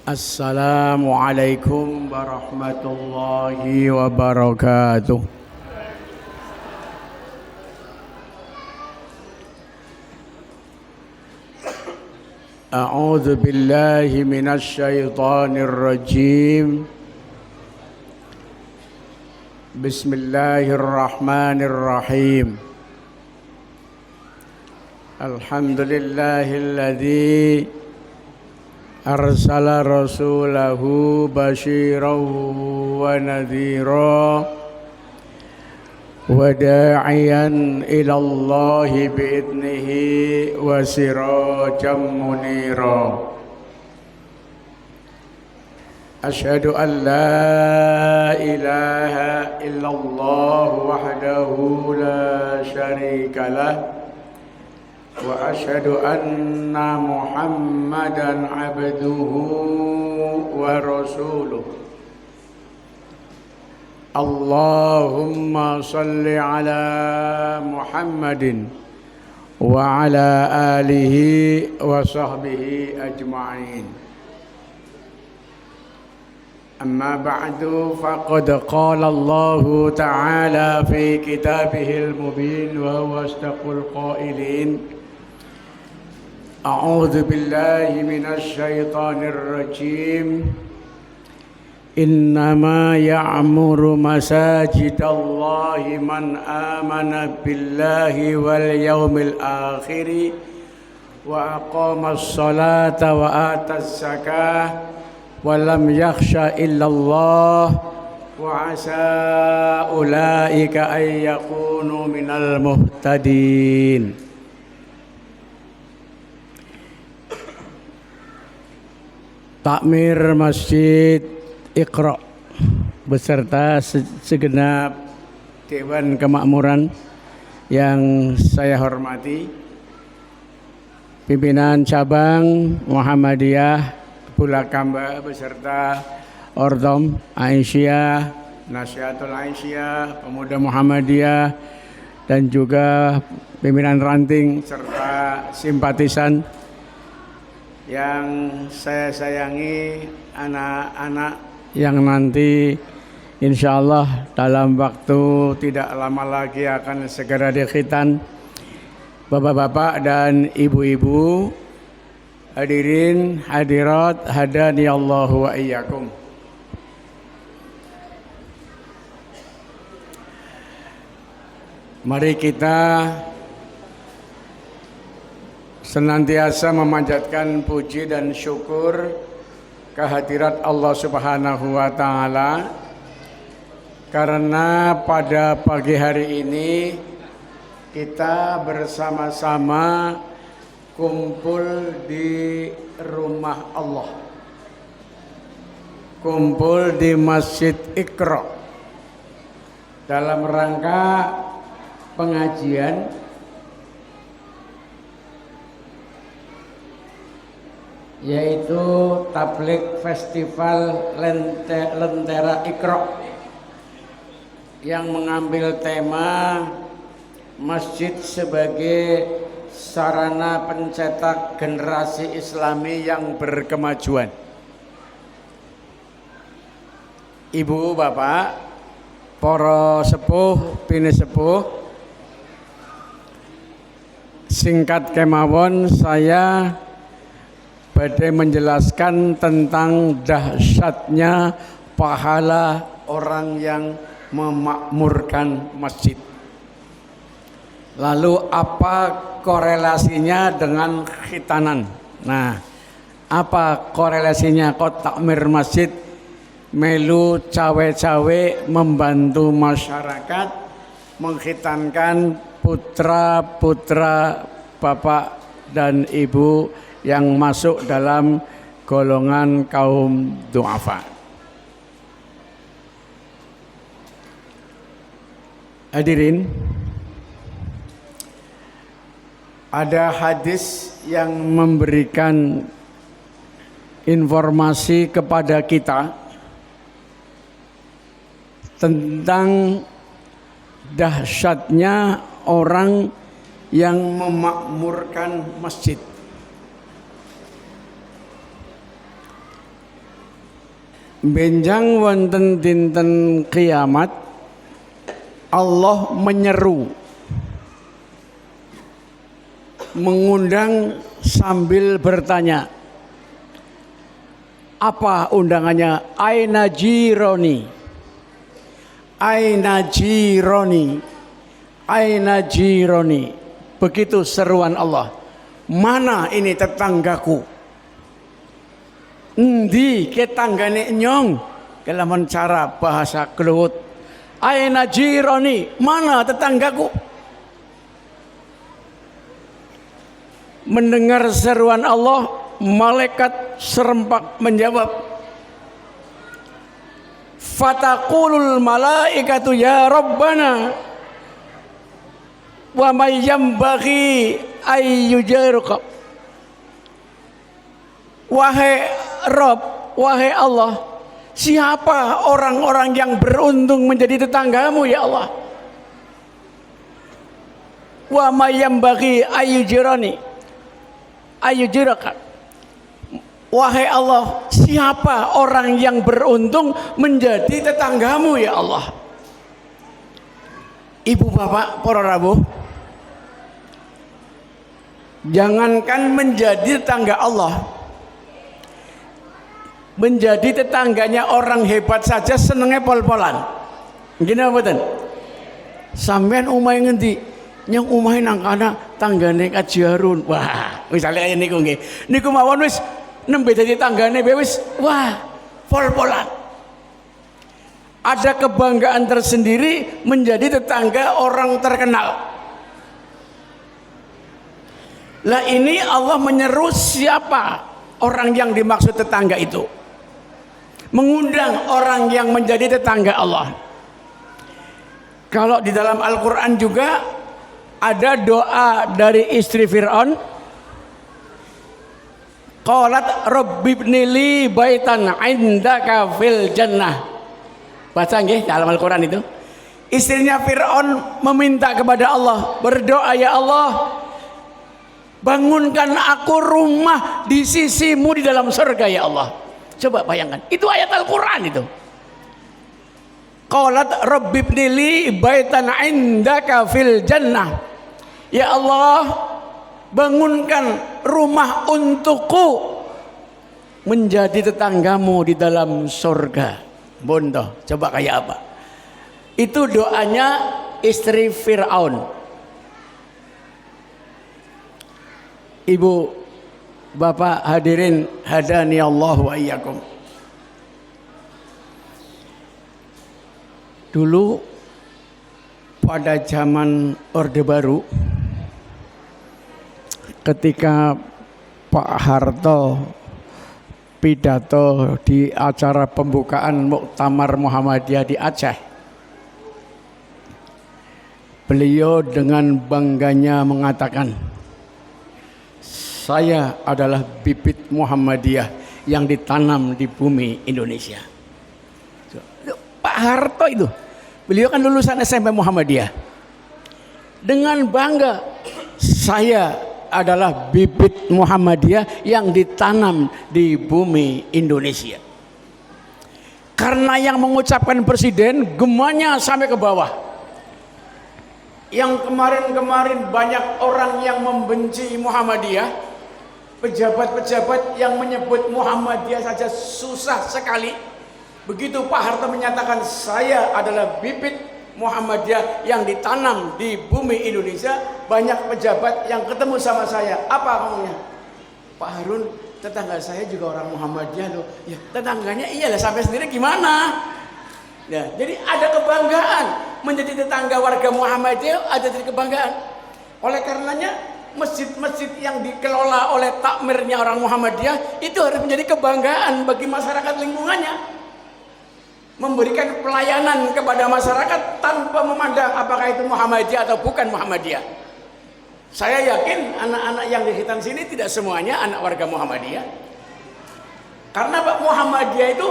Assalamualaikum warahmatullahi wabarakatuh. A'udzu billahi minasy syaithanir rajim. Bismillahirrahmanirrahim. Alhamdulillahilladzi arsala rasulahu basyiran wa nadhira wa da'iyan ila Allahi bi'idnihi wa sirajan munira. Asyhadu an la ilaha illallah wahdahu la syarika lah wa asyhadu anna Muhammadan abduhu wa rasuluh. Allahumma salli ala Muhammadin wa ala alihi wa sahbihi ajma'in. Amma ba'du, faqad qala Allah ta'ala fi kitabihil mubin wa huwa asdaqul qailin. A'udzu billahi minasy syaithanir rajim. Innama ya'muru masajidallahi man amana billahi wal yawmil akhir wa aqamas salata wa atas zakah wa lam yakhsha illallah wa asa ulaika ay yakunu minal muhtadin. Takmir Masjid Iqra beserta segenap Dewan Kemakmuran yang saya hormati, pimpinan cabang Muhammadiyah Bulakamba beserta Ordom Aisyah, Nasihatul Aisyah, Pemuda Muhammadiyah, dan juga pimpinan ranting serta simpatisan yang saya sayangi, anak-anak yang nanti insya Allah dalam waktu tidak lama lagi akan segera dikhitan. Bapak-bapak dan ibu-ibu, hadirin hadirat hadani Allah wa iyyakum. Mari kita senantiasa memanjatkan puji dan syukur kehadirat Allah Subhanahu wa Ta'ala, karena pada pagi hari ini kita bersama-sama kumpul di rumah Allah, kumpul di Masjid Iqra dalam rangka pengajian yaitu Tabligh Festival Lentera Iqra yang mengambil tema masjid sebagai sarana pencetak generasi Islami yang berkemajuan. Ibu, bapak, para sepuh, bini sepuh, singkat kemawon saya badai menjelaskan tentang dahsyatnya pahala orang yang memakmurkan masjid. Lalu apa korelasinya dengan khitanan? Nah, apa korelasinya kok takmir masjid melu cawe-cawe membantu masyarakat mengkhitankan putra-putra bapak dan ibu yang masuk dalam golongan kaum du'afa. Hadirin, ada hadis yang memberikan informasi kepada kita tentang dahsyatnya orang yang memakmurkan masjid. Benjang wonten dinten kiamat Allah menyeru, mengundang sambil bertanya, apa undangannya? Aina jironi, aina jironi, aina jironi. Begitu seruan Allah. Mana ini tetanggaku? Endi ketanggane nyong? Kelaman cara bahasa Kluwut. Aina jironi, mana tetanggaku? Mendengar seruan Allah, malaikat serempak menjawab, fataqulul malaikatu ya Rabbana wa may yambaghi ayyujaruka. Wahai Rabb, wahai Allah, siapa orang-orang yang beruntung menjadi tetanggamu ya Allah? Wa may yambaghi ayyujirani ayyujiraka. Wahai Allah, siapa orang yang beruntung menjadi tetanggamu ya Allah? Ibu bapak para rawuh, jangankan menjadi tetangga Allah, menjadi tetangganya orang hebat saja senengnya pol-polan. Gini apa ten? Sampean umai ngendi? Yang umai nang kana tanggane Kaji Harun. Wah, misalnya kayak niku nggih. Niku mawon wis nembe dadi tanggane wis wah, pol-polan. Ada kebanggaan tersendiri menjadi tetangga orang terkenal. Lah ini Allah menyeru siapa orang yang dimaksud tetangga itu? Mengundang orang yang menjadi tetangga Allah. Kalau di dalam Al-Quran juga ada doa dari istri Fir'aun, qalat rabbibnili baitan indaka fil jannah. Baca nggih dalam Al-Quran itu. Istrinya Fir'aun meminta kepada Allah, berdoa, ya Allah, bangunkan aku rumah di sisimu di dalam surga ya Allah. Coba bayangkan, itu ayat Al-Quran itu. Qalat rabbibnili baitan indaka fil jannah. Ya Allah, bangunkan rumah untukku menjadi tetanggamu di dalam surga. Bondo, coba kayak apa? Itu doanya istri Fir'aun. Ibu, bapak hadirin hadani Allah wa iyyakum. Dulu pada zaman Orde Baru, ketika Pak Harto pidato di acara pembukaan Muktamar Muhammadiyah di Aceh, beliau dengan bangganya mengatakan, saya adalah bibit Muhammadiyah yang ditanam di bumi Indonesia. Pak Harto itu, beliau kan lulusan SMP Muhammadiyah. Dengan bangga, saya adalah bibit Muhammadiyah yang ditanam di bumi Indonesia. Karena yang mengucapkan presiden, gemanya sampai ke bawah. Yang kemarin-kemarin banyak orang yang membenci Muhammadiyah, pejabat-pejabat yang menyebut Muhammadiyah saja susah sekali. Begitu Pak Harto menyatakan saya adalah bibit Muhammadiyah yang ditanam di bumi Indonesia, banyak pejabat yang ketemu sama saya. Apa ngomongnya? Pak Harun, tetangga saya juga orang Muhammadiyah loh. Ya, tetangganya iyalah, sampai sendiri gimana? Ya, jadi ada kebanggaan menjadi tetangga warga Muhammadiyah, ada jadi kebanggaan. Oleh karenanya masjid-masjid yang dikelola oleh takmirnya orang Muhammadiyah itu harus menjadi kebanggaan bagi masyarakat lingkungannya. Memberikan pelayanan kepada masyarakat tanpa memandang apakah itu Muhammadiyah atau bukan Muhammadiyah. Saya yakin anak-anak yang di sekitar sini tidak semuanya anak warga Muhammadiyah. Karena Muhammadiyah itu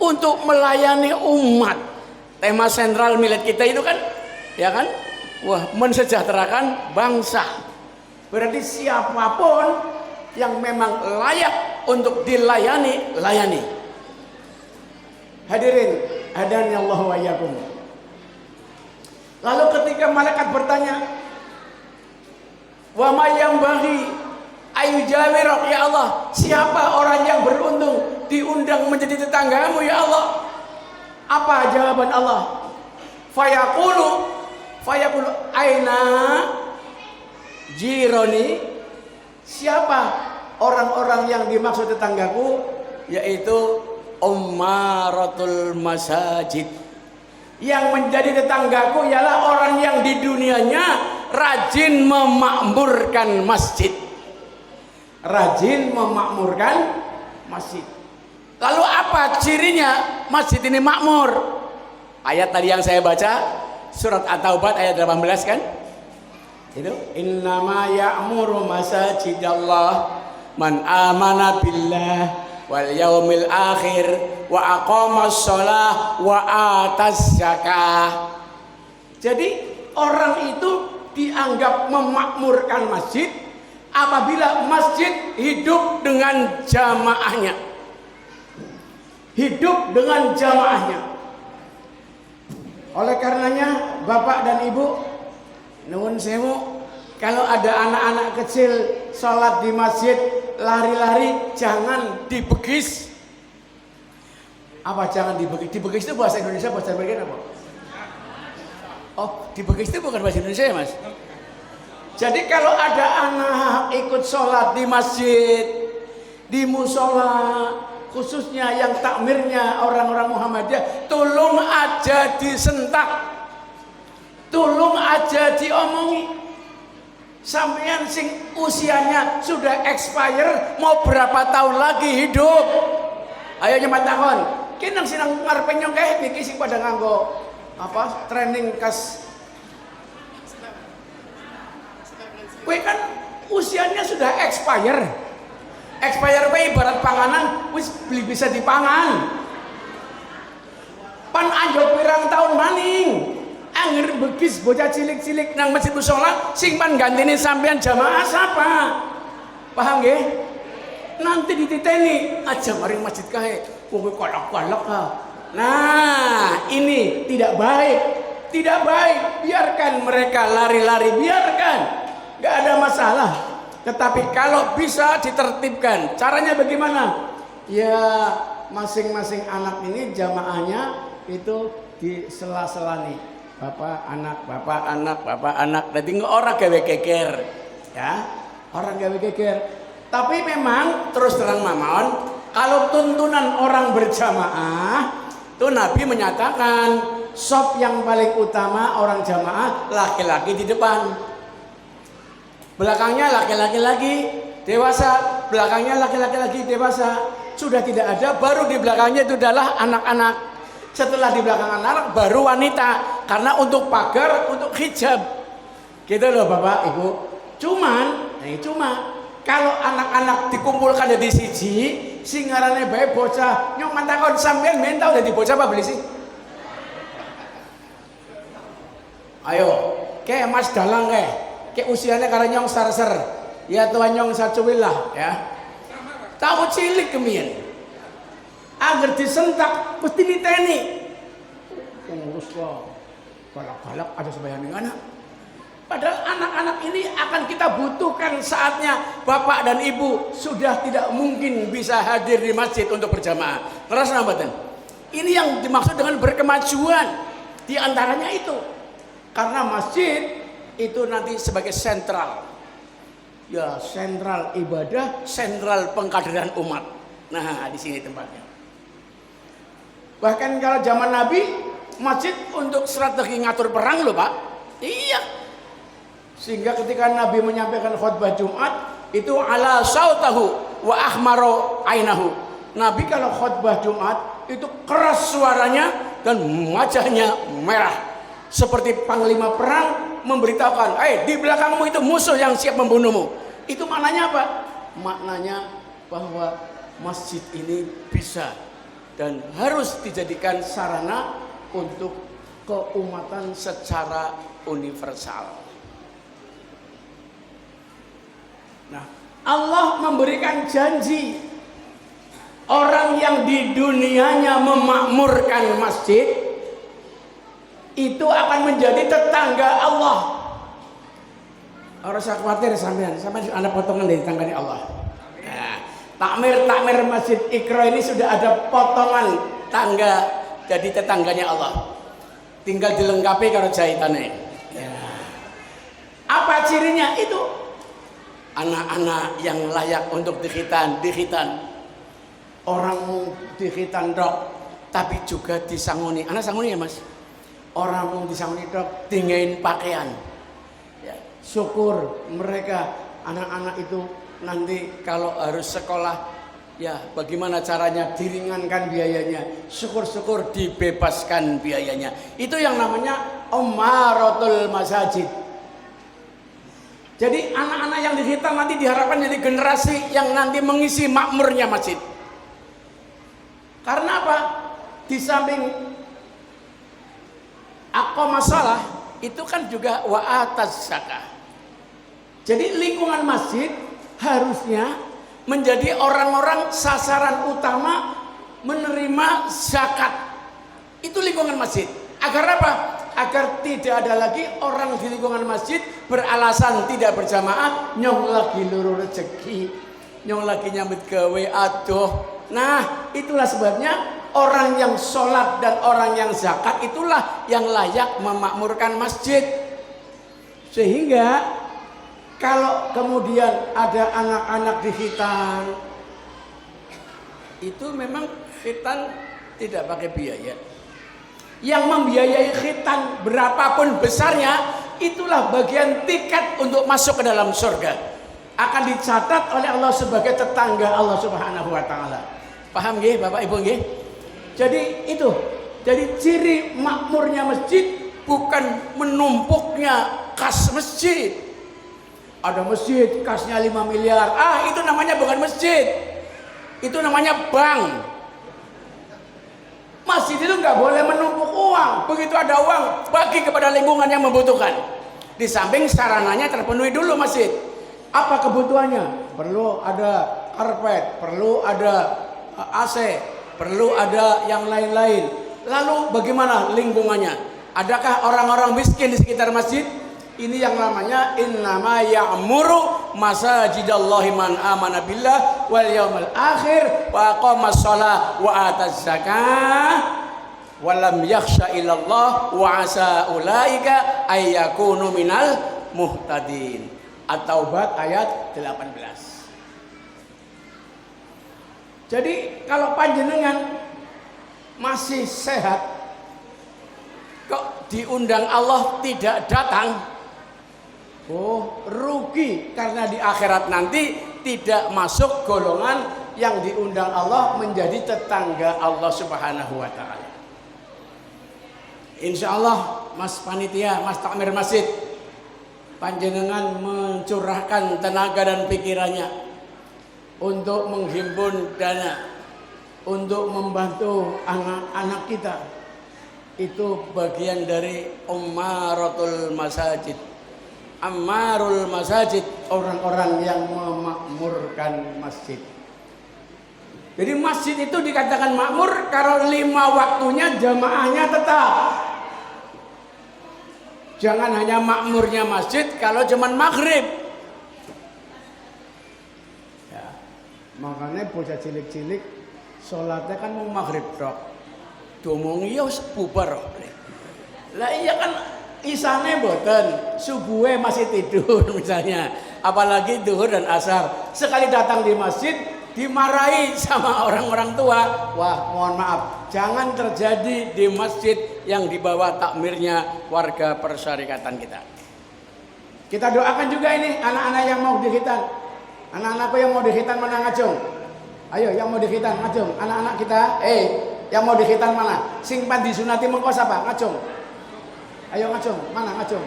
untuk melayani umat. Tema sentral milik kita itu kan, ya kan? Wah, mensejahterakan bangsa. Berarti siapapun yang memang layak untuk dilayani, layani. Hadirin, hadani Allah wa iyyakum. Lalu ketika malaikat bertanya, wa may yambaghi ayu jawirok, ya Allah, siapa orang yang beruntung diundang menjadi tetanggamu ya Allah? Apa jawaban Allah? Fayaqulu aina jironi, siapa orang-orang yang dimaksud tetanggaku? Yaitu ummaratul masajid. Yang menjadi tetanggaku ialah orang yang di dunianya rajin memakmurkan masjid. Rajin memakmurkan masjid. Lalu apa cirinya masjid ini makmur? Ayat tadi yang saya baca, surat At-Taubah ayat 18 kan? Itu innama ya'muru masajidallah man amana billah wal yaumil akhir wa aqamas shalah wa atas zakah. Jadi orang itu dianggap memakmurkan masjid apabila masjid hidup dengan jamaahnya. Hidup dengan jamaahnya. Oleh karenanya Bapak dan Ibu, nuwun sewu, kalau ada anak-anak kecil sholat di masjid lari-lari jangan dibegis. Apa jangan dibegis? Dibegis itu bahasa Indonesia, bahasa Amerika apa? Oh, dibegis itu bukan bahasa Indonesia ya Mas? Jadi kalau ada anak ikut sholat di masjid, di musola, khususnya yang takmirnya orang-orang Muhammadiyah, tolong aja disentak, tolong aja diomongi. Sampeyan sing usianya sudah expire, mau berapa tahun lagi hidup? Ayo nyemat takon. Kinang sinang ngarepe nyong kae niki sing pada nganggo apa? Training kas. Kowe kan usianya sudah expire. Expire wae ibarat panganan wis beli bisa dipangan. Pan anjok pirang tahun maning. Angger begis bocah cilik-cilik nang masjid mushola sing pan gantine sampean jamaah sapa? Paham nggih? Nanti dititeni aja mari masjid kae. Kowe kolak-kolak ha. Nah, ini tidak baik. Tidak baik. Biarkan mereka lari-lari, biarkan. Enggak ada masalah. Tetapi kalau bisa ditertibkan, caranya bagaimana? Ya masing-masing anak ini jamaahnya itu di sela-sela nih. Bapak anak, bapak anak, bapak anak. Nanti orang gawe geger, ya orang gawe geger. Tapi memang terus terang mamaon, kalau tuntunan orang berjamaah, tuh Nabi menyatakan sop yang paling utama orang jamaah laki-laki di depan. Belakangnya laki-laki lagi dewasa, belakangnya laki-laki lagi dewasa. Sudah tidak ada, baru di belakangnya itu adalah anak-anak. Setelah di belakang anak baru wanita, karena untuk pagar, untuk hijab. Gitu loh Bapak Ibu. Cuma kalau anak-anak dikumpulkan jadi siji, sing ngarane bae bocah, nyong mantakon sampean mental jadi bocah apa beli sih? Ayo, kayak Mas Dalang kayak usianya karena nyong ser-ser, ya tuan nyong sacuwil lah ya. Tahu cilik kemien, agar disentak pasti diteni. Ngurus kok, galak-galak ada sebagian anak. Padahal anak-anak ini akan kita butuhkan saatnya bapak dan ibu sudah tidak mungkin bisa hadir di masjid untuk berjamaah. Terus nambatan. Ini yang dimaksud dengan berkemajuan, di antaranya itu, karena masjid itu nanti sebagai sentral, ya sentral ibadah, sentral pengkaderan umat. Nah di sini tempatnya. Bahkan kalau zaman Nabi masjid untuk strategi ngatur perang loh Pak. Iya. Sehingga ketika Nabi menyampaikan khutbah Jumat itu ala sautahu wa ahmaro ainahu. Nabi kalau khutbah Jumat itu keras suaranya dan wajahnya merah seperti panglima perang memberitahukan, di belakangmu itu musuh yang siap membunuhmu. Itu maknanya apa? Maknanya bahwa masjid ini bisa dan harus dijadikan sarana untuk keumatan secara universal. Nah, Allah memberikan janji orang yang di dunianya memakmurkan masjid itu akan menjadi tetangga Allah. Orang usah khawatir sampai ada potongan dari tetangganya Allah. Nah, takmir Masjid Iqra ini sudah ada potongan tangga jadi tetangganya Allah. Tinggal dilengkapi kalau jahitannya. Ya. Apa cirinya? Itu anak-anak yang layak untuk dikhitan. Orang dikhitan dok, tapi juga disangoni. Anak sangoni ya mas? Orang mau disangoni dok, tinggain pakaian. Ya. Syukur mereka anak-anak itu nanti kalau harus sekolah, ya bagaimana caranya diringankan biayanya. Syukur-syukur dibebaskan biayanya. Itu yang namanya Ummaratul Masajid. Jadi anak-anak yang dihitam nanti diharapkan jadi generasi yang nanti mengisi makmurnya masjid. Karena apa? Di samping aqamah shalah itu kan juga wa ataz zakah. Jadi lingkungan masjid harusnya menjadi orang-orang sasaran utama menerima zakat. Itu lingkungan masjid. Agar apa? Agar tidak ada lagi orang di lingkungan masjid beralasan tidak berjamaah, nyong lagi luru rezeki, nyong lagi nyambut gawe, aduh. Nah, itulah sebabnya orang yang sholat dan orang yang zakat itulah yang layak memakmurkan masjid. Sehingga kalau kemudian ada anak-anak di khitan, itu memang khitan tidak pakai biaya. Yang membiayai khitan berapapun besarnya, itulah bagian tiket untuk masuk ke dalam surga. Akan dicatat oleh Allah sebagai tetangga Allah Subhanahu wa taala. Paham nggih Bapak Ibu nggih? Jadi itu. Jadi ciri makmurnya masjid bukan menumpuknya kas masjid. Ada masjid kasnya 5 miliar. Ah, itu namanya bukan masjid. Itu namanya bank. Masjid itu nggak boleh menumpuk uang. Begitu ada uang, bagi kepada lingkungan yang membutuhkan. Di samping sarananya terpenuhi dulu masjid. Apa kebutuhannya? Perlu ada karpet, perlu ada AC, perlu ada yang lain-lain. Lalu bagaimana lingkungannya? Adakah orang-orang miskin di sekitar masjid? Ini yang namanya innama ya'muru masajidallahi man amana billah wal yaumil akhir wa aqamas shalah wa ataz zakah wa lam yakhsha illallah wa asa ulaika ayyakunu minal muhtadin. At-Taubat ayat 18. Jadi kalau panjenengan masih sehat kok diundang Allah tidak datang, oh rugi, karena di akhirat nanti tidak masuk golongan yang diundang Allah menjadi tetangga Allah Subhanahu wa taala. Insya Allah Mas Panitia, Mas Takmir Masjid, panjenengan mencurahkan tenaga dan pikirannya untuk menghimpun dana untuk membantu anak-anak kita. Itu bagian dari Ummaratul Masajid. Ammarul Masajid, orang-orang yang memakmurkan masjid. Jadi masjid itu dikatakan makmur kalau 5 waktunya jamaahnya tetap. Jangan hanya makmurnya masjid kalau cuman maghrib. Ya, makanya bocah cilik-cilik sholatnya kan mau maghrib dok. Domongi ya bubar. Lah iya kan isane boten, subuhe masih tidur misalnya. Apalagi duhur dan asar. Sekali datang di masjid dimarahi sama orang-orang tua. Wah, mohon maaf, jangan terjadi di masjid yang di bawah takmirnya warga persyarikatan kita. Kita doakan juga ini anak-anak yang mau dikhitan. Anak-anakku yang mau dikhitan mana ngacung? Ayo yang mau dikhitan ngacung. Anak-anak kita, yang mau dikhitan mana? Sing pan disunati mengko sapa? Ngacung. Ayo ngacung, mana ngacung?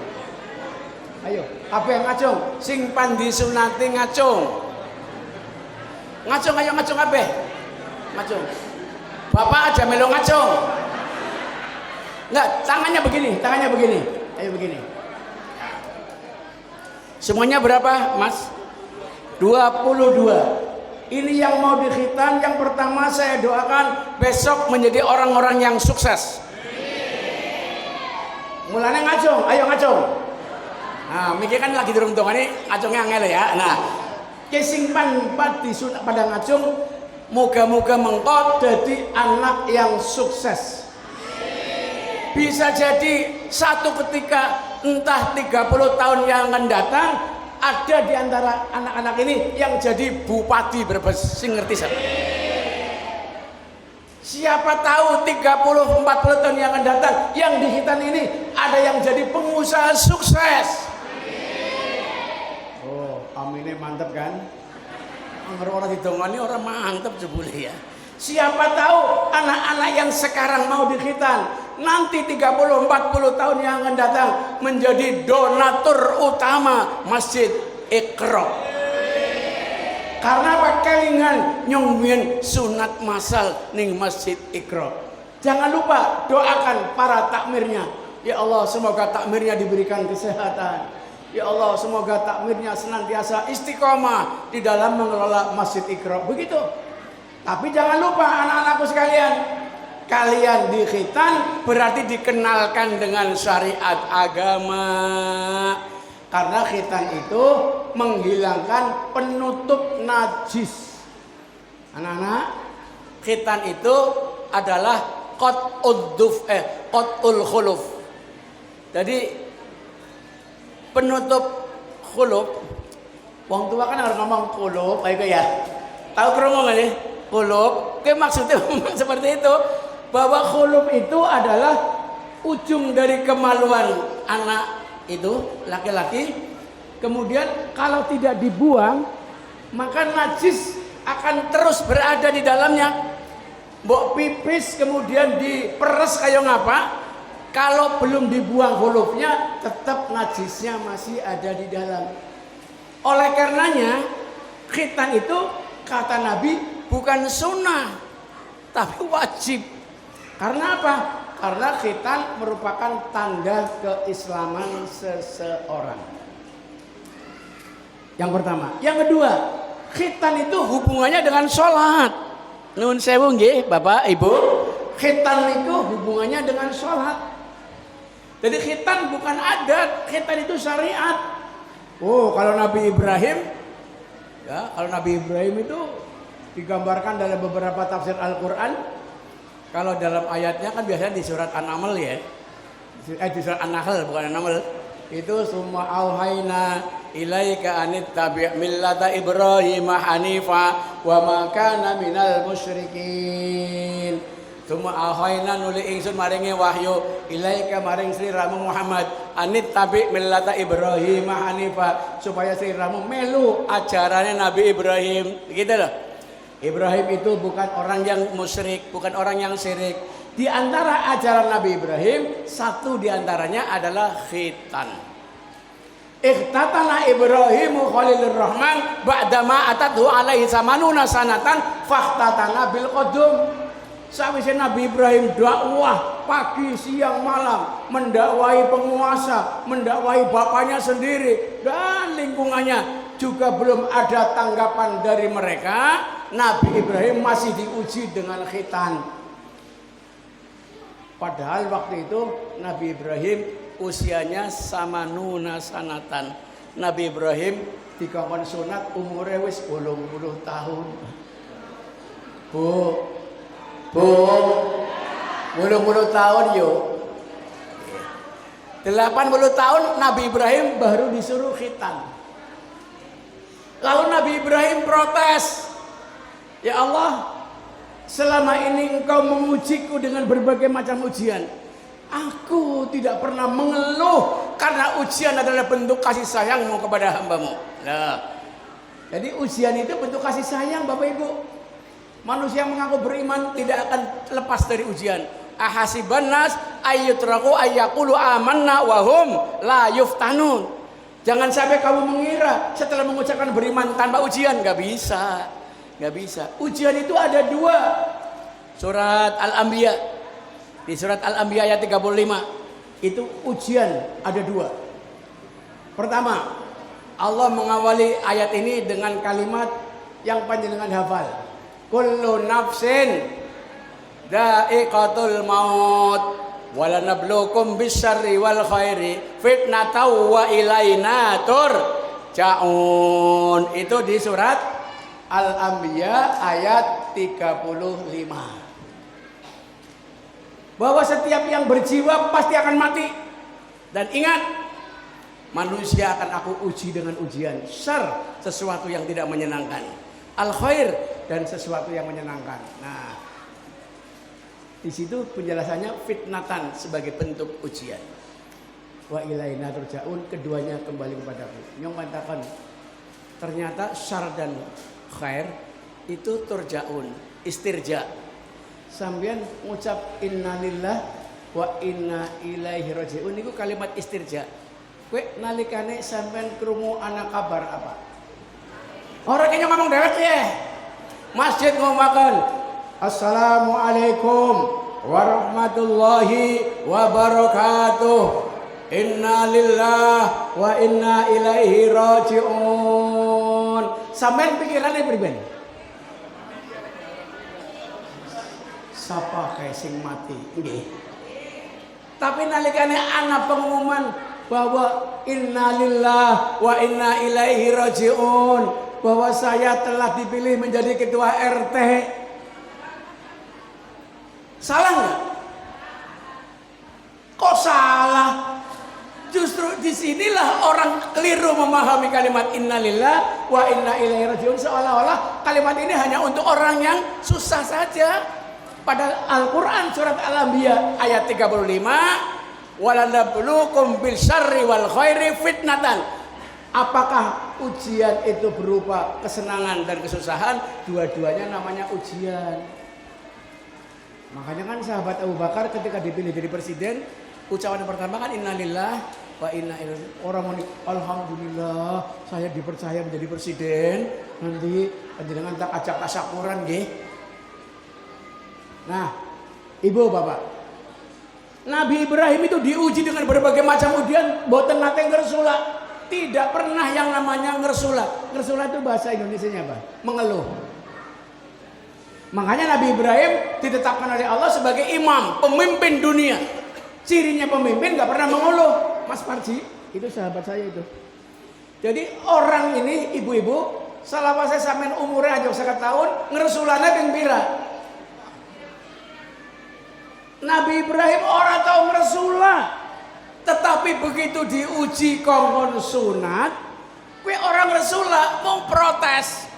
Ayo, kabeh ngacung. Sing pan disunati ngacung. Ngacung, ayo ngacung kabeh. ngacung. Bapak aja melo ngacung. Enggak, tangannya begini. Ayo begini. Semuanya berapa, Mas? 22. Ini yang mau dikhitan, yang pertama saya doakan besok menjadi orang-orang yang sukses. Mulanya ngacung, ayo ngacung. Nah, mikir kan lagi durung-durung ini ngacungnya angel ya. Nah, kesingpan padi sunat pada ngacung, moga-moga mengkot jadi anak yang sukses. Bisa jadi satu ketika entah 30 tahun yang akan datang ada di antara anak-anak ini yang jadi bupati Brebes, sing ngerti siapa? Siapa tahu 30-40 tahun yang akan datang yang di Khitan ini ada yang jadi pengusaha sukses. Oh, aminnya mantep kan? Orang didongani orang mantep jebule ya. Siapa tahu anak-anak yang sekarang mau di Khitan nanti 30-40 tahun yang akan datang menjadi donatur utama Masjid Iqra. Karena apa? Kelingan nyongwien sunat masal ning Masjid Iqra. Jangan lupa doakan para takmirnya. Ya Allah, semoga takmirnya diberikan kesehatan. Ya Allah, semoga takmirnya senantiasa istiqomah di dalam mengelola Masjid Iqra. Begitu. Tapi jangan lupa anak-anakku sekalian, kalian di Khitan berarti dikenalkan dengan syariat agama. Karena Khitan itu menghilangkan penutup najis. Anak-anak, Khitan itu adalah qat'ul khuluf. Jadi penutup khuluf, wong tua kan harus ngomong khuluf, ayo ya. Tahu krungu nggak nih? Khuluf, maksudnya seperti itu, bahwa khuluf itu adalah ujung dari kemaluan anak itu laki-laki. Kemudian kalau tidak dibuang maka najis akan terus berada di dalamnya. Mbok pipis kemudian diperes kayak ngapa, kalau belum dibuang khulufnya tetap najisnya masih ada di dalam. Oleh karenanya khitan itu kata Nabi bukan sunnah tapi wajib. Karena apa? Karena khitan merupakan tanda keislaman seseorang. Yang pertama. Yang kedua, khitan itu hubungannya dengan sholat. Nuhun sewu nggih, Bapak, Ibu. Khitan itu hubungannya dengan sholat. Jadi khitan bukan adat, khitan itu syariat. Oh, kalau Nabi Ibrahim, ya, kalau Nabi Ibrahim itu digambarkan dalam beberapa tafsir Al-Quran. Kalau dalam ayatnya kan biasanya di surat An-Naml ya, di surat An-Nahl bukan An-Naml. Itu summa auhayna ilaika anittabi' millata Ibrahim hanifa wa ma kana minal musyrikin. Summa auhayna nuli ingsun maringi wahyu ilaika maring sliramu Muhammad anittabi' millata Ibrahim hanifa, supaya sliramu melu ajarannya Nabi Ibrahim. Gitu loh. Ibrahim itu bukan orang yang musyrik, bukan orang yang syirik. Di antara ajaran Nabi Ibrahim, satu di antaranya adalah khitan. Ikhtatana Ibrahimu Khalilur Rahman ba'dama atadhu alaihi samanuna sanatan fakhtatana bil qadum. Sawise Nabi Ibrahim dakwah pagi siang malam, mendakwai penguasa, mendakwai bapaknya sendiri dan lingkungannya, juga belum ada tanggapan dari mereka. Nabi Ibrahim masih diuji dengan khitan. Padahal waktu itu Nabi Ibrahim usianya samanuna sanatan. Nabi Ibrahim dikongkon sunat umurnya wis 80 tahun. Bu 80 tahun yo. 80 tahun Nabi Ibrahim baru disuruh khitan. Lalu Nabi Ibrahim protes. Ya Allah, selama ini engkau mengujiku dengan berbagai macam ujian. Aku tidak pernah mengeluh karena ujian adalah bentuk kasih sayangmu kepada hambamu. Nah, jadi ujian itu bentuk kasih sayang Bapak Ibu. Manusia yang mengaku beriman tidak akan lepas dari ujian. Ahasiban nas ayyutraku ayyaqulu amanna wa hum la yuftanun. Jangan sampai kamu mengira setelah mengucapkan beriman tanpa ujian. Gak bisa. Gak bisa. Ujian itu ada dua. Surat Al-Anbiya. Di surat Al-Anbiya ayat 35 itu ujian ada dua. Pertama, Allah mengawali ayat ini dengan kalimat yang panjenengan hafal. Kullu nafsin dha'iqatul maut walanabluukum bisyarri wal khairi fitnatan wa ilaina turja'un. Itu di surat Al-Anbiya ayat 35. Bahwa setiap yang berjiwa pasti akan mati. Dan ingat, manusia akan aku uji dengan ujian. Syar, sesuatu yang tidak menyenangkan. Al-khair, dan sesuatu yang menyenangkan. Nah, di situ penjelasannya fitnatan sebagai bentuk ujian. Wa ilaina turja'un, keduanya kembali kepadaku. Yang mengatakan ternyata syar dan khair itu turja'un, istirja. Sambian ngucap innalillah wa inna ilaihi raji'un niku kalimat istirja. Kowe nalikane sampean krungu ana kabar apa? Ora kene ngomong dewek ya. Masjid ngomaken Assalamualaikum warahmatullahi wabarakatuh. Innalillah wa inna ilaihi raji'un. Sampean pikirane pripun? Sapa kae sing mati nggih. Tapi nalikane ana pengumuman bahwa innalillah wa inna ilaihi rajiun, bahwa saya telah dipilih menjadi ketua RT, salah nggak? Kok salah? Justru disinilah orang keliru memahami kalimat innalillah wa inna ilaihi rajiun, seolah-olah kalimat ini hanya untuk orang yang susah saja. Pada Al-Quran surat Al-Anbiya ayat 35, walanabluukum bil syarri wal khairi fitnatan. Apakah ujian itu berupa kesenangan dan kesusahan? Dua-duanya namanya ujian. Makanya kan sahabat Abu Bakar ketika dipilih jadi presiden, ucapan yang pertama kan innalillah wa inna ilaihi. Orang mau alhamdulillah saya dipercaya menjadi presiden. Nanti panjenengan tak ajak tasyakuran nggih. Nah, ibu bapak, Nabi Ibrahim itu diuji dengan berbagai macam ujian, boten nate ngersula. Tidak pernah yang namanya ngersula. Ngersula itu bahasa Indonesianya apa? Mengeluh. Makanya Nabi Ibrahim ditetapkan oleh Allah sebagai imam, pemimpin dunia. Cirinya pemimpin gak pernah mengeluh. Mas Parji, itu sahabat saya itu. Jadi orang ini, ibu-ibu, salah saya sampean umurnya aja 1 tahun, ngersulana ping pira. Nabi Ibrahim orang tahu meresula, tetapi begitu diuji kongkon sunat, kue orang resula mau protes.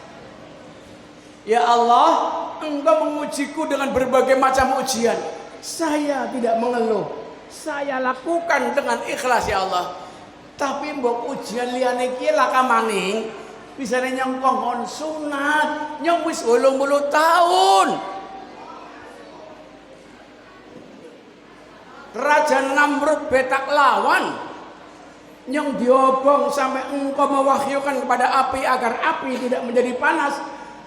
Ya Allah, Engkau mengujiku dengan berbagai macam ujian. Saya tidak mengeluh, saya lakukan dengan ikhlas ya Allah. Tapi mbok ujian liyane iki laka maning, bisane nyong kongkon sunat, nyong wis 80 tahun. Raja Namrud betak lawan yang diobong sampai engkau mewahyukan kepada api agar api tidak menjadi panas.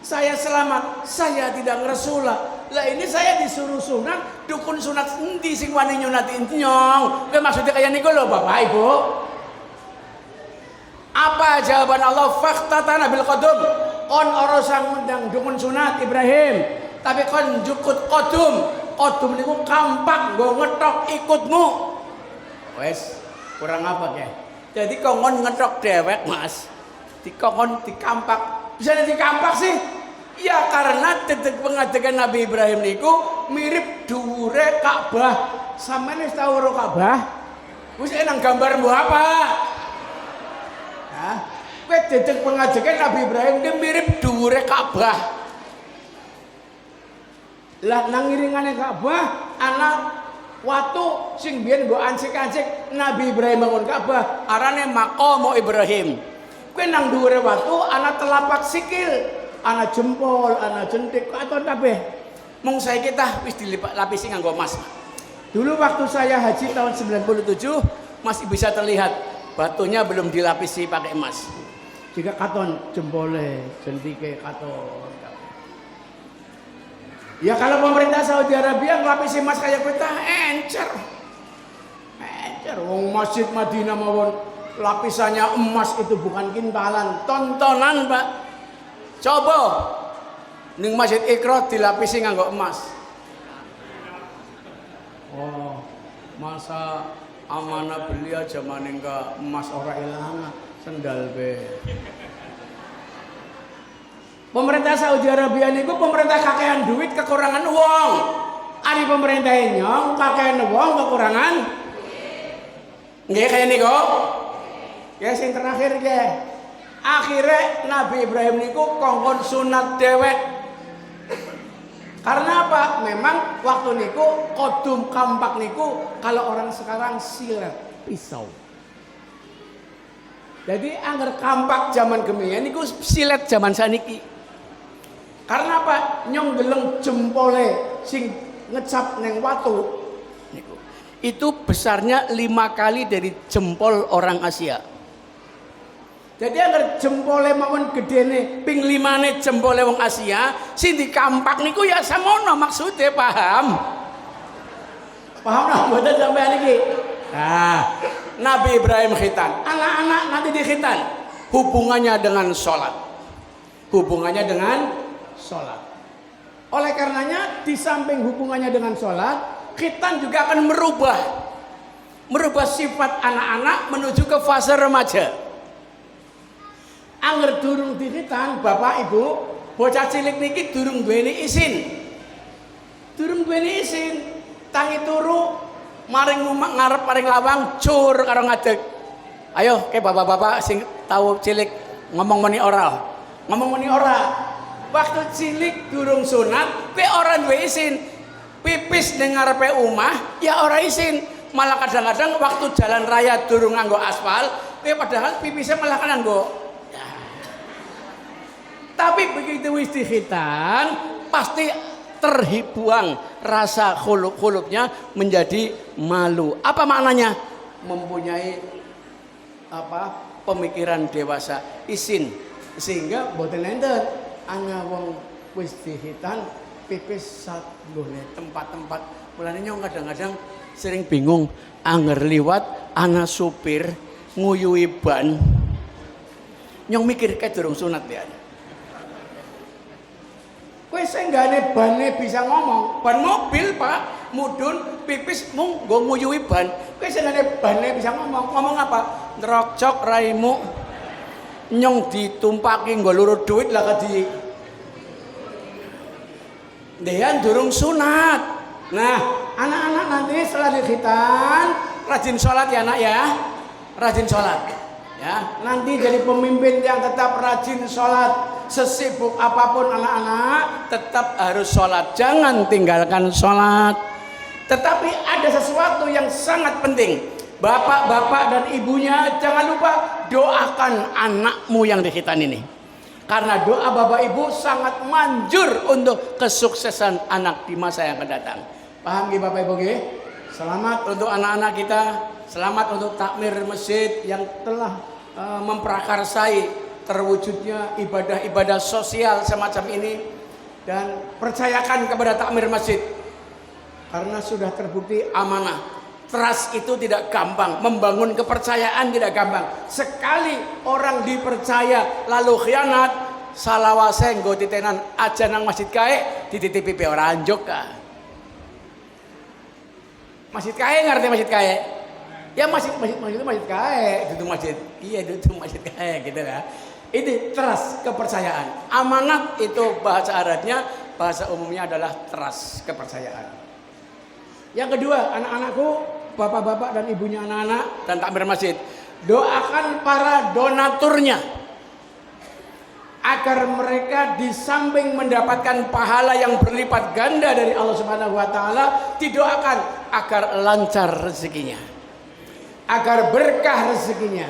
Saya selamat, saya tidak ngeresula. Lah ini saya disuruh sunat, dukun sunat endi sing wani nyunati nyong. Kowe maksudnya kayak niku lho Bapak Ibu. Apa jawaban Allah? Faktatana bil qadum. Kon ora sang ngundang dukun sunat Ibrahim, tapi kon jukut qadum. Kodum niku kampak nggo ngetok ikutmu. Wes, kurang apa ya? Jadi kongon ngetok dewek, Mas. Dikongkon dikampak. Bisa dikampak sih? Ya karena detik pengadegan Nabi Ibrahim niku mirip dhuwure Ka'bah. Sampeyan wis tau weruh Ka'bah? Wis nang gambar mbok apa? Hah? Kowe detik pengadegan Nabi Ibrahim dia mirip dhuwure Ka'bah. Lah nang ngiringane Ka'bah ana watu sing biyen nggo ancik-ancik Nabi Ibrahim bangun Ka'bah, arane maqam Ibrahim. Kowe nang dhuwure watu ana telapak sikil, ana jempol, ana jentik, katon kabeh. Mung saiki tah wis dilapisi nganggo emas. Dulu waktu saya haji tahun 97 masih bisa terlihat batunya belum dilapisi pakai emas. Jika katon jempole, jentike katon. Ya kalau pemerintah Saudi Arabia ngelapisi emas kayak kita encer. Encer. Wong Masjid Madinah mawon lapisannya emas itu bukan kintalan, tontonan, Pak. Coba ning Masjid Iqra dilapisi nganggo emas. Oh, masa amanah belia zaman enggak emas ora ilang, sendal be. Pemerintah Saudi Arabia niku pemerintah kakean duit kekurangan uang. Ari pemerintah nyong kakean uang kekurangan. Nggih kaya niku. Ya sing terakhir nggih. Akhirnya Nabi Ibrahim niku kongkon sunat dewek. Karena apa? Memang waktu niku kodum kampak niku kalau orang sekarang silet pisau. Jadi angger kampak zaman kemian niku silet zaman saniki. Karena apa? Nyong geleng jempole sing ngecap neng watu niku. Itu besarnya 5 kali dari jempol orang Asia. Jadi angger jempole mawon gedene ping 5ne jempole wong Asia, sing dikampak niku ya samono maksude, paham? Paham lah mboten sampean iki? Nah, Nabi Ibrahim khitan. Anak-anak nanti dikhitan. Hubungannya dengan sholat. Hubungannya dengan sholat. Oleh karenanya di samping hubungannya dengan sholat, khitan juga akan merubah sifat anak-anak menuju ke fase remaja. Angger durung dikhitan, bapak ibu, bocah cilik niki durung duweni izin. Durung duweni izin, tangi turu maring ngarep paring lawang cur karo ngadeg. Ayo ke bapak-bapak sing tahu cilik ngomong meni oral. Ngomong meni ora. Waktu cilik durung sunat, pe ora duwe izin. Pipis ning ngarepe omah ya ora izin. Malah kadang-kadang waktu jalan raya durung nganggo aspal, pe padahal pipisnya malah kan nganggo. Ya. Tapi begitu wis dikhitan, pasti terhibuang rasa khuluk-khuluknya menjadi malu. Apa maknanya? Mempunyai pemikiran dewasa, izin, sehingga boten enten ana wong wis dikhitan pipis sat nggone tempat-tempat. Mulane nyong kadang-kadang sering bingung anger liwat ana supir nguyuhi ban. Nyong mikir kae durung sunat ya. Kowe senggane bane bisa ngomong, ban mobil Pak, mudun pipis mung nggo nguyuhi ban. Kowe senggane bane bisa ngomong, ngomong apa? Nrokcok raimu. Nyong ditumpaki nggo luru duit lah kadi. Dean durung sunat. Nah, anak-anak nanti setelah dikhitan rajin sholat ya nak ya. Rajin sholat. Ya, nanti jadi pemimpin yang tetap rajin sholat. Sesibuk apapun anak-anak tetap harus sholat, jangan tinggalkan sholat. Tetapi ada sesuatu yang sangat penting, bapak-bapak dan ibunya jangan lupa doakan anakmu yang dikhitan ini, karena doa bapak ibu sangat manjur untuk kesuksesan anak di masa yang akan datang. Paham gak bapak ibu? Selamat untuk anak-anak kita, selamat untuk takmir masjid yang telah memprakarsai terwujudnya ibadah-ibadah sosial semacam ini, dan percayakan kepada takmir masjid karena sudah terbukti amanah. Trust itu tidak gampang, membangun kepercayaan tidak gampang. Sekali orang dipercaya lalu khianat, salawase nggo titenan aja nang masjid kae dititipi pe ora anjuk ka. Masjid kae ngerti masjid kae? Ya masjid itu masjid kae, itu masjid. Iya itu masjid kae gitu ya. Ini trust, kepercayaan. Amanat itu bahasa Arabnya, bahasa umumnya adalah trust, kepercayaan. Yang kedua, anak-anakku, bapak-bapak dan ibunya anak-anak dan takmir masjid, doakan para donaturnya agar mereka di samping mendapatkan pahala yang berlipat ganda dari Allah Subhanahu wa taala, didoakan agar lancar rezekinya, agar berkah rezekinya,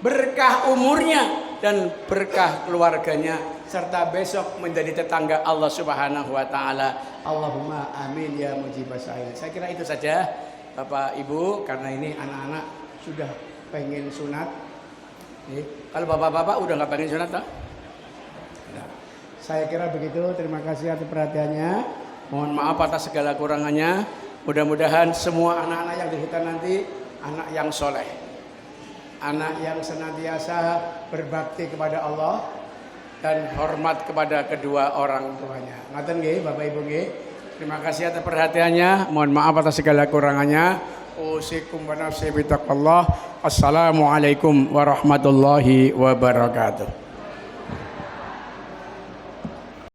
berkah umurnya, dan berkah keluarganya, serta besok menjadi tetangga Allah Subhanahu wa taala. Allahumma amin ya mujibas sa'il. Saya kira itu saja Bapak Ibu, karena ini anak-anak sudah pengen sunat. Kalau bapak-bapak udah nggak pengen sunat toh? Saya kira begitu. Terima kasih atas perhatiannya. Mohon maaf atas segala kurangannya. Mudah-mudahan semua anak-anak yang di hutan nanti anak yang soleh, anak yang senantiasa berbakti kepada Allah dan hormat kepada kedua orang tuanya. Ngaten nggih Bapak Ibu nggih. Terima kasih atas perhatiannya. Mohon maaf atas segala kurangannya. Usikum wa nafsi bitaqwallah. Assalamualaikum warahmatullahi wabarakatuh.